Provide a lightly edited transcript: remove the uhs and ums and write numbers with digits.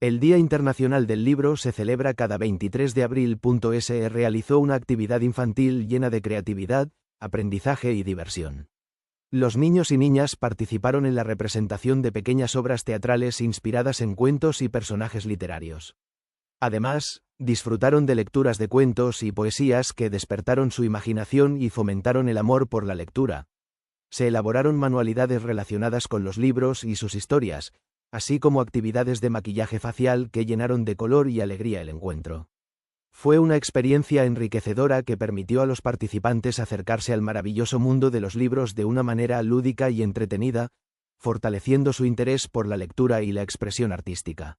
El Día Internacional del Libro se celebra cada 23 de abril. Se realizó una actividad infantil llena de creatividad, aprendizaje y diversión. Los niños y niñas participaron en la representación de pequeñas obras teatrales inspiradas en cuentos y personajes literarios. Además, disfrutaron de lecturas de cuentos y poesías que despertaron su imaginación y fomentaron el amor por la lectura. Se elaboraron manualidades relacionadas con los libros y sus historias, así como actividades de maquillaje facial que llenaron de color y alegría el encuentro. Fue una experiencia enriquecedora que permitió a los participantes acercarse al maravilloso mundo de los libros de una manera lúdica y entretenida, fortaleciendo su interés por la lectura y la expresión artística.